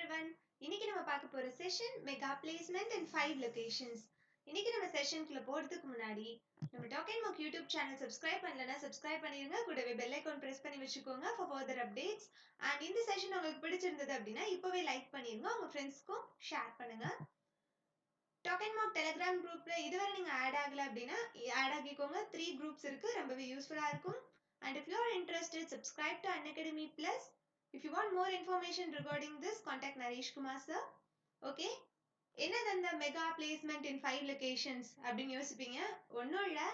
everyone. இன்னைக்கு நம்ம பார்க்க போற session mega placement in 5 locations. இன்னைக்கு நம்ம செஷனுக்குள்ள போறதுக்கு முன்னாடி நம்ம talk and mark YouTube channel subscribe பண்ணலனா சப்ஸ்கிரைப் பண்ணிருங்க. கூடவே பெல் ஐகான் பிரஸ் பண்ணி வச்சுக்கோங்க for further updates. And இந்த செஷன் உங்களுக்கு பிடிச்சிருந்தது அப்படின்னா இப்பவே லைக் பண்ணிருங்க. உங்க ஃப்ரெண்ட்ஸ்க்கும் ஷேர் பண்ணுங்க. டாக் அண்ட் மார்க் டெலிகிராம் குரூப்ல இதுவரை நீங்க ஆட் ஆகல அப்படின்னா ஆட் ஆகிக்கோங்க. 3 குரூப்ஸ் இருக்கு. ரொம்பவே யூஸ்ஃபுல்லா இருக்கும். And if you are interested, subscribe to Unacademy Plus. If you want more information regarding this, contact Naresh Kumar sir. Okay? என்னது அந்த மெகா பிளேஸ்மெண்ட் இன் 5 லொகேஷன்ஸ் அப்படின்னு யோசிப்பீங்க. ஒன்றும் இல்லை,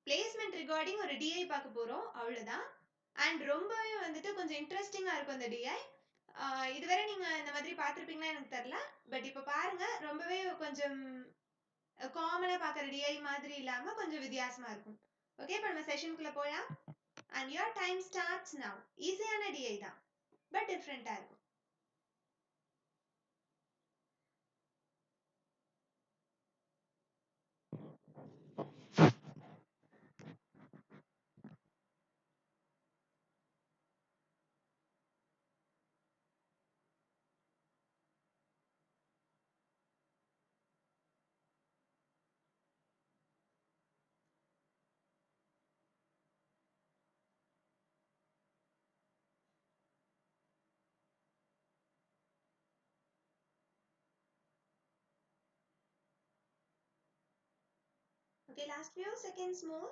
பிளேஸ்மெண்ட் ரிகார்டிங் ஒரு டிஐ பார்க்க போகிறோம், அவ்வளோதான். அண்ட் ரொம்பவே வந்துட்டு கொஞ்சம் இன்ட்ரெஸ்டிங்காக இருக்கும் அந்த டிஐ. இதுவரை நீங்கள் இந்த மாதிரி பார்த்துருப்பீங்களா எனக்கு தெரில, பட் இப்போ பாருங்க, ரொம்பவே கொஞ்சம் காமனாக பார்க்குற டிஐ மாதிரி இல்லாமல் கொஞ்சம் வித்தியாசமாக இருக்கும். ஓகே, இப்போ நம்ம செஷனுக்குள்ளே போகலாம். And your time starts now. ஈஸியான டிஐ தான், பட் டிஃப்ரெண்ட்டாக இருக்கும். Okay, last few seconds more.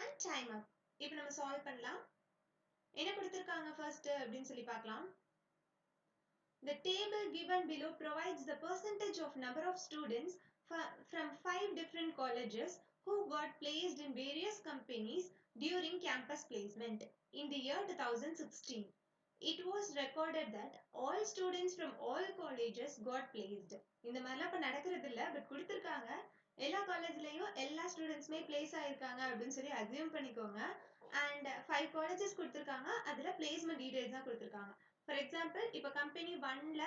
And time up. இப்போ நம்ம சால்வ் பண்ணலாம். என்ன கொடுத்திருக்காங்க ஃபர்ஸ்ட் அப்படின்னு சொல்லி பார்க்கலாம். The table given below provides the percentage of number of students from 5 different colleges who got placed in various companies during campus placement in the year 2016. It was recorded that all students from all colleges got placed. இந்த மாதிரிலாம் இப்போ நடக்கிறது இல்லை, but கொடுத்துருக்காங்க. எல்லா காலேஜ்லயும் எல்லா ஸ்டூடெண்ட்ஸுமே place ஆயிருக்காங்க அப்படின்னு சொல்லி அசியூம் பண்ணிக்கோங்க. அண்ட் 5 காலேஜஸ் கொடுத்துருக்காங்க, அதுல பிளேஸ்மெண்ட் டீடைல்ஸ் தான் கொடுத்துருக்காங்க. ஃபார் எக்ஸாம்பிள், இப்போ கம்பெனி 1ல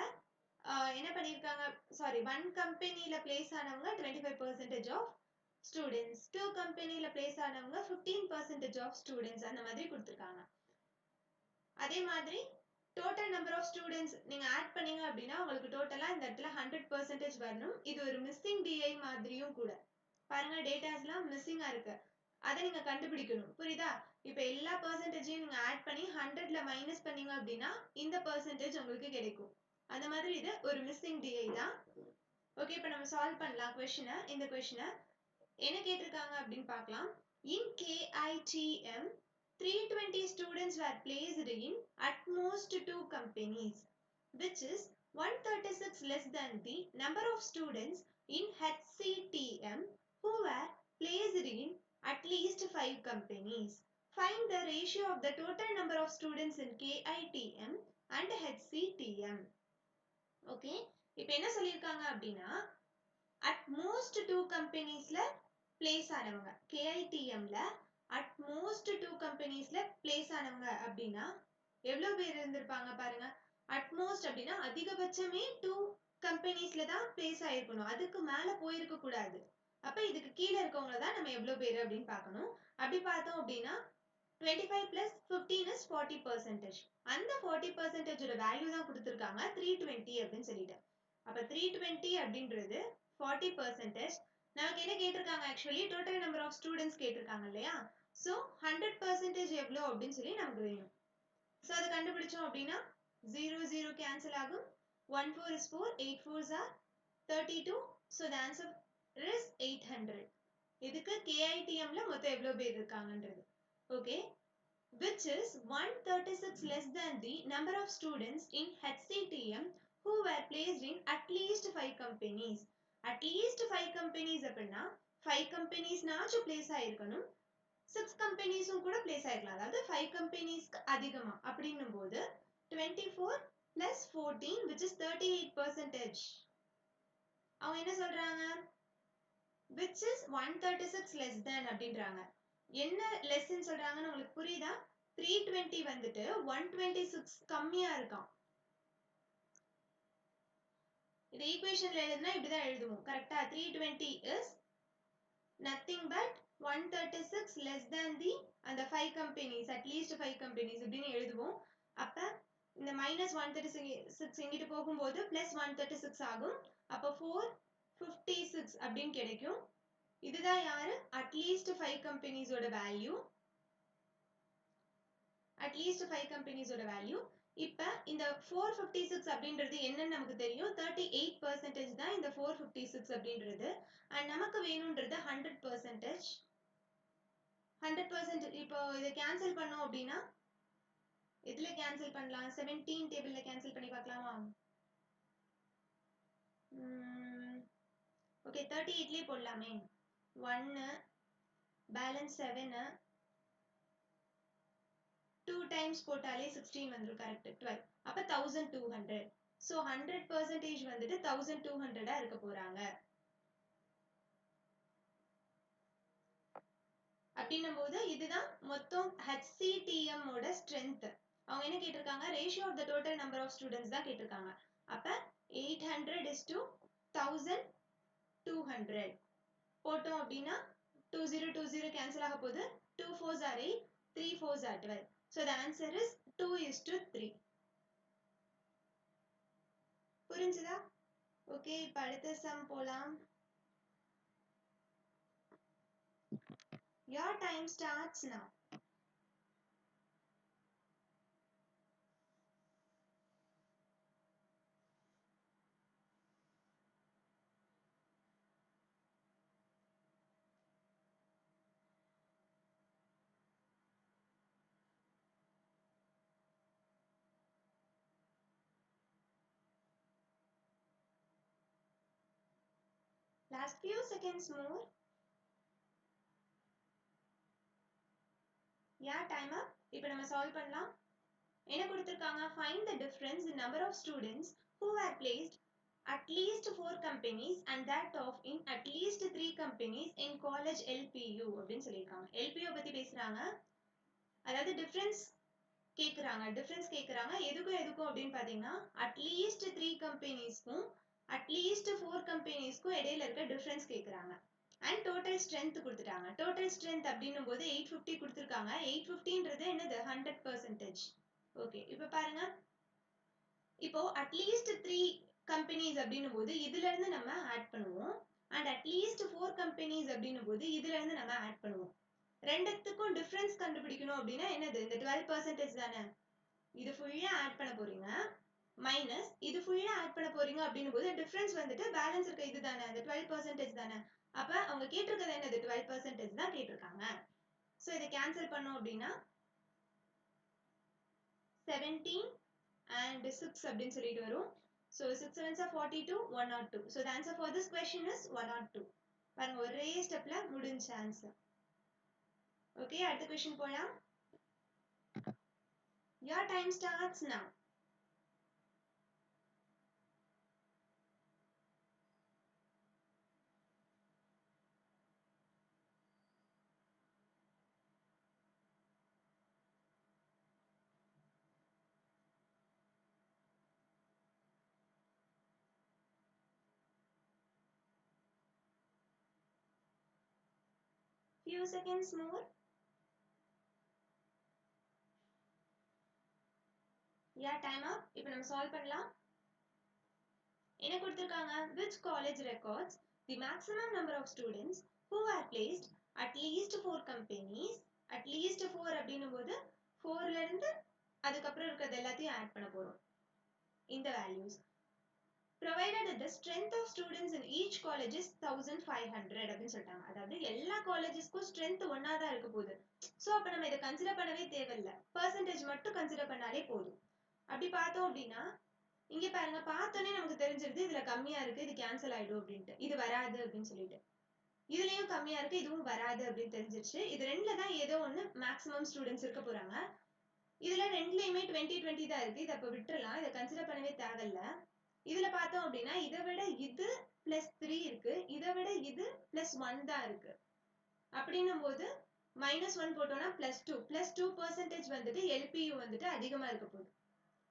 என்ன பண்ணியிருக்காங்க, சாரி 1 கம்பெனியில பிளேஸ் ஆனவங்க 25% ஆஃப் ஸ்டூடெண்ட்ஸ், 2 கம்பெனியில பிளேஸ் ஆனவங்க 15% ஆஃப் ஸ்டூடெண்ட்ஸ், அந்த மாதிரி கொடுத்துருக்காங்க. அதே மாதிரி டோட்டல் நம்பர் ஆஃப் ஸ்டூடெண்ட்ஸ் நீங்க ஆட் பண்ணீங்க அப்படின்னா உங்களுக்கு டோட்டலா இந்த இடத்துல 100% வரணும். இது ஒரு மிஸ்ஸிங் டிஐ மாதிரியும் கூட. பாருங்க, டேட்டாஸ்லாம் மிஸ்ஸிங்கா இருக்கு, அதை நீங்க கண்டுபிடிக்கணும். புரியுதா? இப்ப எல்லா பெர்சன்டேஜையும் நீங்க ஆட் பண்ணி 100ல மைனஸ் பண்ணீங்க அப்படின்னா இந்த பெர்சன்டேஜ் உங்களுக்கு கிடைக்கும். அந்த மாதிரி இது ஒரு மிஸ்ஸிங் டிஐ தான். ஓகே, இப்ப நம்ம சால்வ் பண்ணலாம் கொஸ்டினை. இந்த கொஸ்டினை என்ன கேட்டிருக்காங்க அப்படின்னு பார்க்கலாம். இன் KITM 320 students were placed in at most 2 companies, which is 136 less than the number of students in HCTM who were placed in at least 5 companies. Find the ratio of the total number of students in KITM and HCTM. Okay, இப்போ என்ன சொல்லியிருக்காங்க அப்படின்னா at most 2 companiesல place ஆனவங்க, KITMல at most 2 கம்பெனிஸ்ல place ஆனவங்க அப்படின்னா எவ்வளவு பேர் இருந்திருப்பாங்க பாருங்க. at most அப்படின்னா அதிகபட்சமே 2 கம்பெனிஸ்ல தான் பிளேஸ் ஆயிருக்கணும், அதுக்கு மேல போயிருக்க கூடாது. அப்ப இதுக்கு கீழே இருக்கவங்க தான் நம்ம எவ்வளவு பேர் அப்படின்னு பார்க்கணும். அப்படி பார்த்தோம் அப்படின்னா 25 plus 15 is 40%. அந்த 40% வேல்யூ தான் கொடுத்திருக்காங்க 320 அப்படின்னு சொல்லிட்டு. அப்ப 320 அப்படின்றது 40%. நமக்கு என்ன கேட்டிருக்காங்க, actually total number of students கேட்டிருக்காங்க இல்லையா? ஸோ 100% எவ்வளோ அப்படின்னு சொல்லி நமக்கு வேணும். ஸோ அதை கண்டுபிடிச்சோம் அப்படின்னா 0 0 கேன்சல் ஆகும். 1 4 is 4, 8 4s are 32. So the answer is 800. இதுக்கு KITMல மொத்தம் எவ்வளோ பேர் இருக்காங்கன்றது. Okay, which is 136 less than the number of students in HCTM who were placed in at least 5 companies. At least 5 companies அப்படின்னா 5 companies நாச்சும் பிளேஸ் ஆயிருக்கணும், 6 கம்பெனிஸும் கூட பிளேஸ் ஆயிருக்கலாம். அதாவது 5 கம்பெனிஸ்க்கு அதிகமா அப்படின்னும் போது 24 plus 14 which is 38%. அவங்க என்ன சொல்றாங்க, which is 136 less than அப்படின்றாங்க. என்ன லெஸ்ன்னு சொல்றாங்கன்னு உங்களுக்கு புரியுதா? 320 வந்துட்டு 126 கம்மியா இருக்கான். இது ஈக்குவேஷன்ல எழுதுனா இப்படிதான் எழுதுவோம், கரெக்டா? 320 is nothing but 136 less than the அந்த 5 companies, at least 5 companies இப்படின்னு எழுதுவோம். அப்ப இந்த minus 136 இங்கிட்டு போகும்போது plus 136 ஆகும். அப்ப 456 அப்படின்னு கிடைக்கும். இதுதான் யாரு? at least 5 companies ஓட value. at least 5 companies ஓட value. இப்ப இந்த 456 அப்படின்றது என்னன்னு நமக்கு தெரியும். 38% தான் இந்த 456 அப்படின்றது. and நமக்கு வேணும்ன்றது 100%. 100% இப்போ இதை கேன்சல் பண்ணோம் அப்படின்னா இதுல கேன்சல் பண்ணலாம். 17 டேபிள்ல கேன்சல் பண்ணி பார்க்கலாமா? ஓகே 38லயே போடலாமே. 1 பேலன்ஸ் 7 2 டைம்ஸ் போட்டாலே 16 வந்துரும். கரெக்ட் 12. அப்ப 1200. சோ 100% வந்துட்டு 1200 இருக்க போறாங்க. அப்படின்னும் போது இதுதான் மொத்தம் HCTM ஓட ஸ்ட்ரென்த். அவங்க என்ன கேட்டிருக்காங்க? Ratio of the total number of students தான் கேட்டிருக்காங்க. அப்ப 800:1200 போட்டோம் அப்படின்னா 2020 கேன்சல் ஆக போகுது. 2 4s are 8, 3 4s are 12. So the answer is 2:3. புரிஞ்சுதா? ஓகே இப்ப அடுத்த சம் போலாம். Your time starts now. Last few seconds more. Yeah, time up. இப்போ நம்ம சால்வ் பண்ணலாம். என்ன கொடுத்திருக்காங்க? Find the difference in number of students who were placed at least 4 companies and that of in at least 3 companies in college LPU அப்படின்னு சொல்லியிருக்காங்க. LPU பத்தி பேசுறாங்க. அதாவது டிஃபரன்ஸ் கேக்குறாங்க. எதுக்கும் அப்படின்னு பாத்தீங்கன்னா அட்லீஸ்ட் 3 கம்பெனிஸ்க்கும் அட்லீஸ்ட் 4 கம்பெனிஸ்க்கும் இடையில இருக்க டிஃபரன்ஸ் கேக்குறாங்க. அண்ட் டோட்டல் ஸ்ட்ரென்த் கொடுத்துட்டாங்க. டோட்டல் ஸ்ட்ரென்த் அப்படின்னும் போது 850 கொடுத்துருக்காங்க. 850ன்றது என்னது? 100%. ஓகே இப்ப பாருங்க. இப்போ அட்லீஸ்ட் 3 கம்பெனிஸ் அப்படின்னும் போது இதுல இருந்து நம்ம ஆட் பண்ணுவோம். அண்ட் அட்லீஸ்ட் 4 கம்பெனிஸ் அப்படின்னும் போது இதுல இருந்து நம்ம ஆட் பண்ணுவோம். ரெண்டுத்துக்கும் டிஃபரன்ஸ் கண்டுபிடிக்கணும் அப்படின்னா என்னது? இந்த 12% தானே. இது ஃபுல்லா ஆட் பண்ண போறீங்க. மைனஸ் இது ஃபுல்லா ஆட் பண்ண போறீங்க அப்படின்னும் போது டிஃபரன்ஸ் வந்துட்டு பேலன்ஸ் இருக்க இது தானே, அந்த 12% தானே. அப்ப அவங்க கேட்டிருக்கிறது என்னது? 12% தான் கேட்டிருக்காங்க. சோ இதை கேன்சல் பண்ணோம் அப்படின்னா 17 and 6 அப்படின்னு சொல்லிட்டு வரும். So 6 7s are 42, 102. So the answer for this question is 102. பாருங்க ஒரே ஸ்டெப்ல முடிஞ்ச ஆன்சர். ஓகே அடுத்த क्वेश्चन போலாம். Your time starts now. Few seconds more. Yeah, time up. இப்போ நம்ம சால்வ் பண்ணலாம். என்ன கொடுத்திருக்காங்க? Which college records the maximum number of students who are placed at least 4 companies. At least 4 அப்படின்னும் போது 4ல இருந்து அதுக்கப்புறம் இருக்கிறது எல்லாத்தையும் ஆட் பண்ண போறோம். இந்த values provided that the strength of students in each college is 1500 அப்படின்னு சொல்லிட்டாங்க. அதாவது எல்லா காலேஜஸ்க்கும் ஸ்ட்ரென்த் ஒன்னா தான் இருக்க போகுது. சோ அப்ப நம்ம இதை கன்சிடர் பண்ணவே தேவையில்லை. பெர்சன்டேஜ் மட்டும் கன்சிடர் பண்ணாலே போதும். அப்படி பார்த்தோம் அப்படின்னா இங்க பாருங்க, பார்த்தோன்னே நமக்கு தெரிஞ்சிருது இதுல கம்மியா இருக்கு, இது கேன்சல் ஆயிடும் அப்படின்ட்டு. இது வராது அப்படின்னு சொல்லிட்டு இதுலயும் கம்மியா இருக்கு, இதுவும் வராது அப்படின்னு தெரிஞ்சிருச்சு. இது ரெண்டுல தான் ஏதோ ஒண்ணு மேக்ஸிமம் ஸ்டூடெண்ட்ஸ் இருக்க போறாங்க. இதுல ரெண்டுலயுமே 20 தான் இருக்கு. இதை அப்ப விட்டுறலாம், இதை கன்சிடர் பண்ணவே தேவையில்ல. இதுல பார்த்தோம் அப்படின்னா இதை விட இது +3 இருக்கு, இதை விட இது +1 தான் இருக்கு. அப்படின்னும் போது -1 போட்டோம்னா +2% வந்துட்டு LPU வந்துட்டு அதிகமா இருக்க போகுது.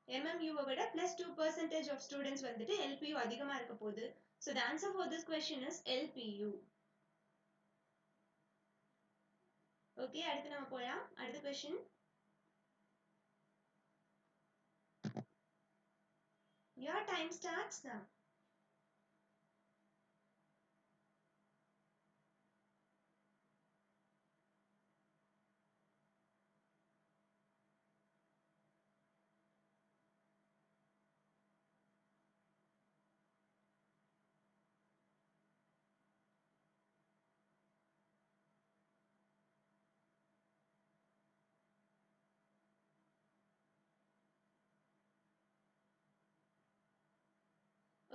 MMU விட +2% of students வந்துட்டு LPU அதிகமா இருக்க போகுது. So the answer for this question is LPU. Okay, அடுத்து நம்ம போலாம். அடுத்த question. Your time starts now.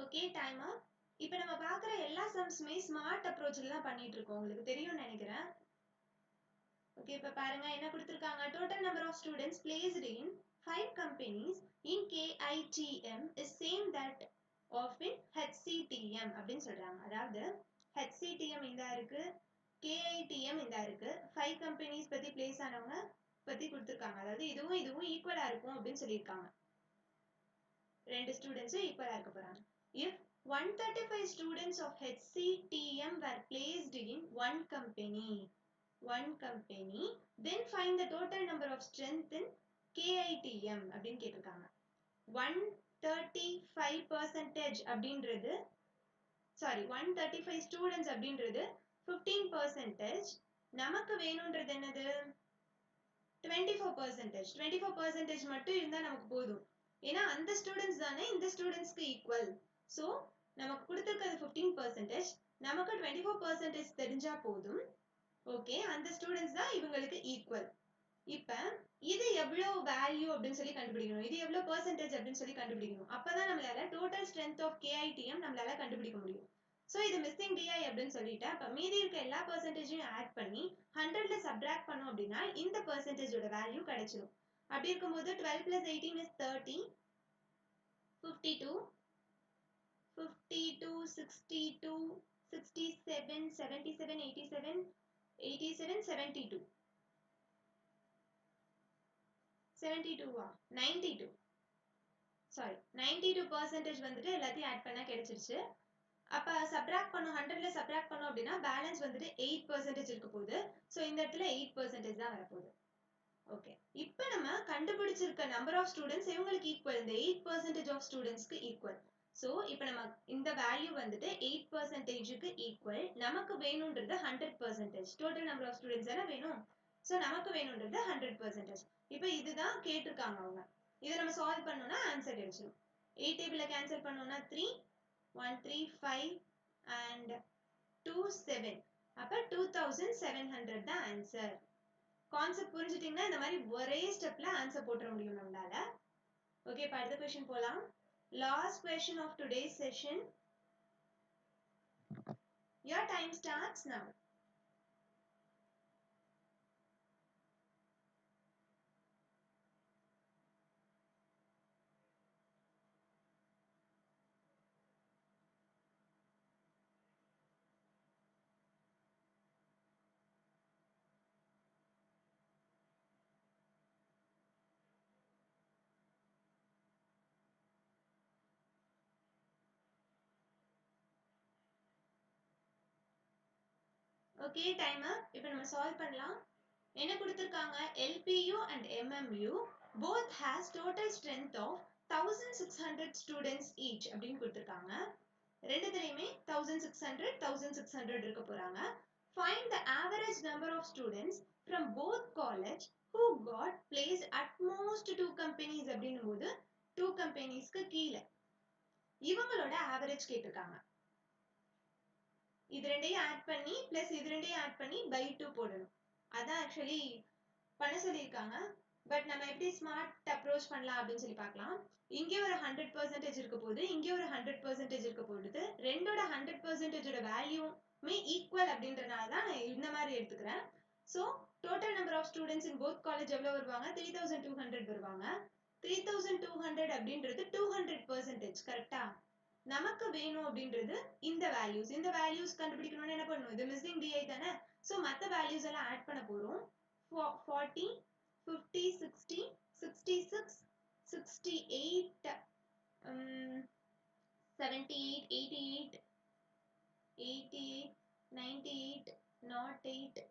Okay, time up. இப்போ நம்ம பார்க்குற எல்லா சம்ஸுமே ஸ்மார்ட் அப்ரோச்சில் தான் பண்ணிட்டு இருக்கோம். உங்களுக்கு தெரியும்னு நினைக்கிறேன். ஓகே, இப்போ பாருங்க என்ன கொடுத்துருக்காங்க. Total number of students placed in 5 companies in KITM is same that of in HCTM அப்படின்னு சொல்றாங்க. அதாவது HCTM இந்த இருக்கு, KITM இந்த இருக்கு. 5 companies பத்தி பிளேஸ் ஆனவங்க பத்தி கொடுத்துருக்காங்க. அதாவது இதுவும் இதுவும் ஈக்குவலா இருக்கும் அப்படின்னு சொல்லியிருக்காங்க. ரெண்டு ஸ்டூடெண்ட்ஸும் ஈக்குவலா இருக்க போறாங்க. If 135 students of HCTM were placed in one company, then find the total number of strength in KITM அப்படின்னு கேட்டிருக்காங்க. 135% அப்படின்றது, சாரி 135 ஸ்டூடெண்ட்ஸ் அப்படின்றது 15%. நமக்கு வேணும்ன்றது என்னது? 24%. 24% மட்டும் இருந்தா நமக்கு போதும். ஏன்னா அந்த ஸ்டூடெண்ட்ஸ் தானே இந்த ஸ்டூடெண்ட்ஸ்க்கு ஈக்குவல். ஸோ நமக்கு கொடுத்துருக்கிறது 15%, நமக்கு 24% தெரிஞ்சா போதும். ஓகே, அந்த ஸ்டூடெண்ட்ஸ் தான் இவங்களுக்கு ஈக்குவல். இப்ப இது எவ்வளவு வேல்யூ அப்படின்னு சொல்லி கண்டுபிடிக்கணும், இது எவ்வளவு பெர்சன்டேஜ் அப்படின்னு சொல்லி கண்டுபிடிக்கணும். அப்பதான் நம்மளால டோட்டல் ஸ்ட்ரென்த் ஆஃப் KITM நம்மளால கண்டுபிடிக்க முடியும். ஸோ இது மிஸ்ஸிங் DI அப்படின்னு சொல்லிட்டு அப்ப மீதி இருக்க எல்லா பெர்சன்டேஜையும் ஆட் பண்ணி 100ல சப்ட்ராக்ட் பண்ணோம் அப்படின்னா இந்த பெர்சன்டேஜோட வேல்யூ கிடைச்சிடும். அப்படி இருக்கும்போது 12 plus 18 is 30, 52, 52, 62, 67, 77, 87, 87, 72. 72வா? 92. சாரி 92% வந்துட்டு எல்லாத்தையும் ஆட் பண்ணா கிடைச்சிருச்சு. அப்ப சப்ட்ராக்ட் பண்ணோம், 100ல சப்ட்ராக்ட் பண்ணோம் அப்படின்னா பேலன்ஸ் வந்துட்டு 8% இருக்க போகுது. ஸோ இந்த இடத்துல 8% தான் வரப்போகுது. ஓகே, இப்போ நம்ம கண்டுபிடிச்சிருக்க நம்பர் ஆஃப் ஸ்டூடெண்ட்ஸ் இவங்களுக்கு ஈக்குவல், இந்த 8% ஆஃப் ஸ்டூடெண்ட்ஸ்க்கு ஈக்குவல். ஸோ இப்போ நம்ம இந்த வேல்யூ வந்துட்டு 8%க்கு ஈக்குவல். நமக்கு வேணும்ன்றது 100%. டோட்டல் நம்பர் ஆஃப் ஸ்டூடெண்ட்ஸ் தானே வேணும். ஸோ நமக்கு வேணும்ன்றது 100%. இப்போ இதுதான் கேட்டிருக்காங்க அவங்க. இதை நம்ம சால்வ் பண்ணோம்னா ஆன்சர் கிடைச்சிடும். 8 டேபிள கேன்சல் பண்ணோம்னா 3, 1, 3, 5 and 2, 7. அப்ப 2700 தான் ஆன்சர். கான்செப்ட் புரிஞ்சுட்டீங்கன்னா இந்த மாதிரி ஒரே ஸ்டெப்ல ஆன்சர் போட்டுற முடியும் நம்மளால. ஓகே, இப்போ அடுத்த கொஸ்டின் போலாம். Last question of today's session. Your time starts now. Okay, time up. இப்போ நம்ம சால்வ் பண்ணலாம். என்ன கொடுத்திருக்காங்க? LPU and MMU both has total strength of 1600 students each அப்படின்னு கொடுத்திருக்காங்க. ரெண்டுத்துலயுமே 1600 1600 இருக்க போறாங்க. Find the average number of students from both college who got placed at most 2 companies அப்படின்னும் போது 2 companiesக்கு கீழே இவங்களோட ஆவரேஜ் கேட்டிருக்காங்க. இது ரெண்டையும் ஆட் பண்ணி பிளஸ் இது ரெண்டையும் ஆட் பண்ணி by 2 போடணும். அதான் ஆக்சுவலி பண்ண சொல்லியிருக்காங்க. பட் நம்ம எப்படி ஸ்மார்ட் அப்ரோச் பண்ணலாம் அப்படின்னு சொல்லி பார்க்கலாம். இங்கே ஒரு 100% இருக்க போது, இங்கே ஒரு 100% இருக்க போகுது. ரெண்டோட 100%ஓட வேல்யூமே ஈக்குவல் அப்படின்றனால தான் நான் இந்த மாதிரி எடுத்துக்கிறேன். So total number of students in both college எவ்வளோ வருவாங்க? 3200 வருவாங்க. 3200 அப்படின்றது 200%. கரெக்டா? நமக்கு வேணும் அப்படின்றது இந்த வேல்யூஸ். இந்த வேல்யூஸ் கண்டுபிடிக்கணும்னு என்ன பண்ணணும்? இது மிஸ்ஸிங் DI தானே. ஸோ மற்ற வேல்யூஸ் எல்லாம் ஆட் பண்ண போறோம். 40, 50, 60, 66, 68, 78, 88, 88, 98, 08,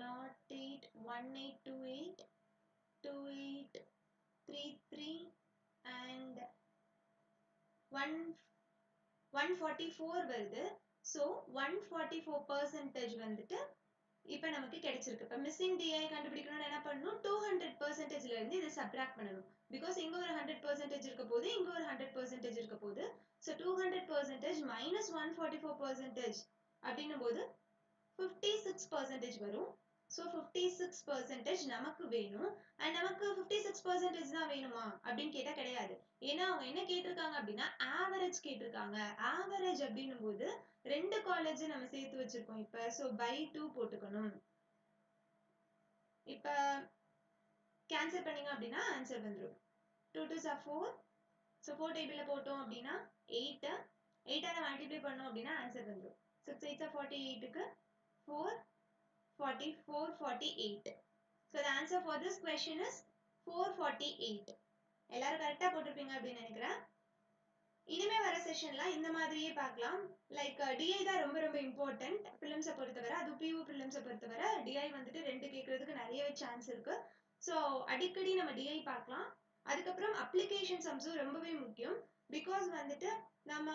1828 2833 and 144 வருது. ஸோ 144% வந்துட்டு இப்போ நமக்கு கிடைச்சிருக்கு. இப்போ மிஸ்ஸிங் டிஐ கண்டுபிடிக்கணும்னு என்ன பண்ணணும், 200%ல இருந்து இதை சப்ராக்ட் பண்ணணும். பிகாஸ் இங்க ஒரு 100% இருக்க போது, இங்க ஒரு 100% இருக்க போது. ஸோ 200% மைனஸ் 144% அப்படின்னும் போது 56% வரும். ஸோ 56% நமக்கு வேணும். அண்ட் நமக்கு 56% தான் வேணுமா அப்படின்னு கேட்டா கிடையாது. ஏன்னா அவங்க என்ன கேட்டிருக்காங்க அப்படின்னா ஆவரேஜ் கேட்டிருக்காங்க. ஆவரேஜ் அப்படின்னும் போது 2 காலேஜ் நம்ம சேர்த்து வச்சிருக்கோம் இப்ப. ஸோ பை 2 போட்டுக்கணும். இப்ப கேன்சல் பண்ணீங்க அப்படின்னா ஆன்சர் வந்துடும். 2 2s are 4. ஸோ 4 டேபிள்ல போட்டோம் அப்படின்னா 8. 8ஆல மல்டிப்ளை பண்ணோம் அப்படின்னா ஆன்சர் வந்துடும். 6 8 48க்கு 4 44 48. So the answer for this question is 448. எல்லாரும் கரெக்டா போட்டிருப்பீங்க அப்படின்னு நினைக்கிறேன். இனிமே வர செஷன்ல இந்த மாதிரியே பார்க்கலாம். லைக் டிஐ தான் ரொம்ப ரொம்ப இம்பார்ட்டன்ட் பிலிம்ஸை பொறுத்தவரை. அது பியூ பிலிம்ஸை பொறுத்தவரை டிஐ வந்துட்டு 2 கேட்கறதுக்கு நிறையவே சான்ஸ் இருக்கு. ஸோ அடிக்கடி நம்ம டிஐ பார்க்கலாம். அதுக்கப்புறம் அப்ளிகேஷன் சம்ஸும் ரொம்பவே முக்கியம். பிகாஸ் வந்துட்டு நம்ம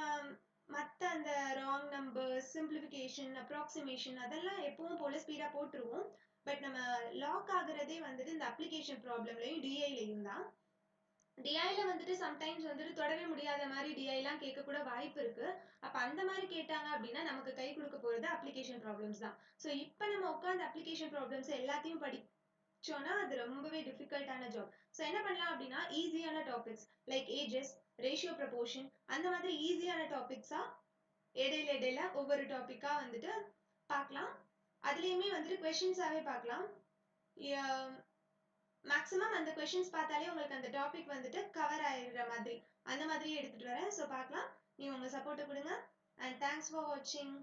மற்ற அந்த ராங் நம்பர், சிம்பிளிஃபிகேஷன், அப்ராக்சிமேஷன் அதெல்லாம் எப்பவும் போல ஸ்பீடா போட்டுருவோம். பட் நம்ம லாக் ஆகுறதே வந்துட்டு இந்த அப்ளிகேஷன் ப்ராப்ளம்லையும் டிஐலையும் தான். டிஐல வந்துட்டு சம்டைம்ஸ் வந்துட்டு தொடவே முடியாத மாதிரி டிஐலாம் கேட்க கூட வாய்ப்பு இருக்கு. அப்ப அந்த மாதிரி கேட்டாங்க அப்படின்னா நமக்கு கை கொடுக்க போறது அப்ளிகேஷன் ப்ராப்ளம்ஸ் தான். ஸோ இப்போ நம்ம உட்காந்து அப்ளிகேஷன் ப்ராப்ளம்ஸ் எல்லாத்தையும் படிச்சோம்னா அது ரொம்பவே டிஃபிகல்ட்டான ஜாப். ஸோ என்ன பண்ணலாம் அப்படின்னா ஈஸியான topics like ages, ratio proportion அந்த மாதிரி ஈஸியான டாபிக்ஸா இடையில ஒவ்வொரு டாபிக்கா வந்துட்டு பார்க்கலாம். அதுலயுமே வந்துட்டு கொஸ்டின்ஸாவே பார்க்கலாம். மேக்ஸிமம் அந்த கொஸ்டின்ஸ் பார்த்தாலே உங்களுக்கு அந்த டாபிக் வந்துட்டு கவர் ஆயிடுற மாதிரி அந்த மாதிரியே எடுத்துட்டு வரேன். ஸோ பார்க்கலாம். நீங்க உங்க சப்போர்ட்டை கொடுங்க. அண்ட் தேங்க்ஸ் ஃபார் வாட்சிங்.